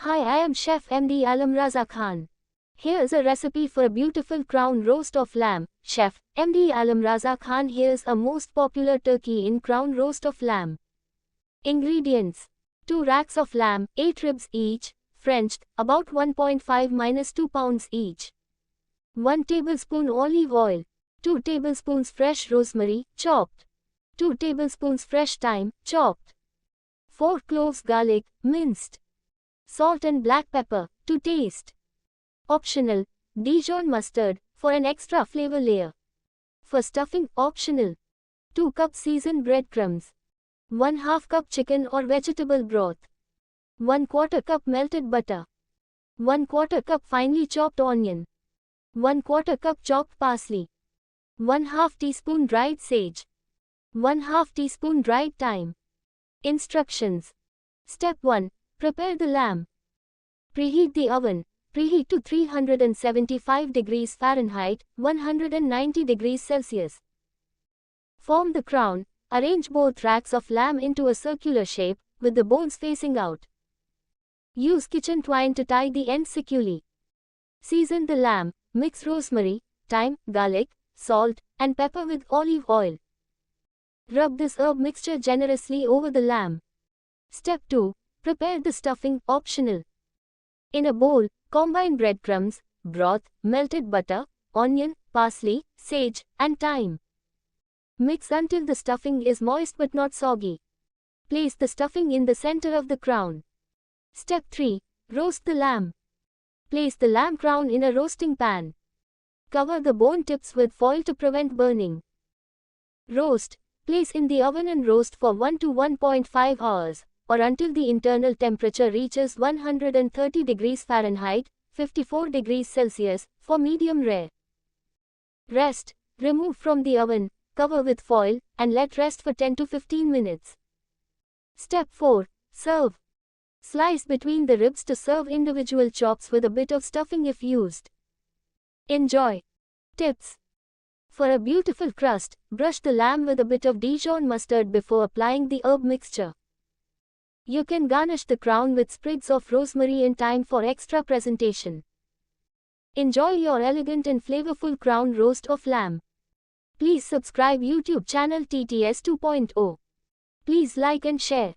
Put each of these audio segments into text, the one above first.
Hi, I am Chef Md Alamraza Khan. Here's a recipe for a beautiful crown roast of lamb. Chef Md Alamraza Khan. Here's a most popular turkey in crown roast of lamb. Ingredients: 2 racks of lamb, 8 ribs each, Frenched, about 1.5–2 pounds each. 1 tablespoon olive oil. 2 tablespoons fresh rosemary, chopped. 2 tablespoons fresh thyme, chopped. 4 cloves garlic, minced. Salt and black pepper, to taste. Optional: Dijon mustard, for an extra flavor layer. For stuffing, optional: 2 cups seasoned breadcrumbs. 1/2 cup chicken or vegetable broth. 1/4 cup melted butter. 1/4 cup finely chopped onion. 1/4 cup chopped parsley. 1/2 teaspoon dried sage. 1/2 teaspoon dried thyme. Instructions. Step 1. Prepare the lamb. Preheat the oven. Preheat to 375 degrees Fahrenheit, 190 degrees Celsius. Form the crown. Arrange both racks of lamb into a circular shape, with the bones facing out. Use kitchen twine to tie the ends securely. Season the lamb. Mix rosemary, thyme, garlic, salt, and pepper with olive oil. Rub this herb mixture generously over the lamb. Step 2. Prepare the stuffing, optional. In a bowl, combine breadcrumbs, broth, melted butter, onion, parsley, sage, and thyme. Mix until the stuffing is moist but not soggy. Place the stuffing in the center of the crown. Step 3. Roast the lamb. Place the lamb crown in a roasting pan. Cover the bone tips with foil to prevent burning. Roast. Place in the oven and roast for 1 to 1.5 hours, or until the internal temperature reaches 130 degrees Fahrenheit, 54 degrees Celsius, for medium rare. Rest. Remove from the oven, cover with foil, and let rest for 10 to 15 minutes. Step 4. Serve. Slice between the ribs to serve individual chops with a bit of stuffing if used. Enjoy. Tips. For a beautiful crust, brush the lamb with a bit of Dijon mustard before applying the herb mixture. You can garnish the crown with sprigs of rosemary and thyme for extra presentation. Enjoy your elegant and flavorful crown roast of lamb. Please subscribe YouTube channel TTS 2.0. Please like and share.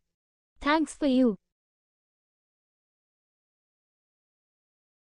Thanks for you.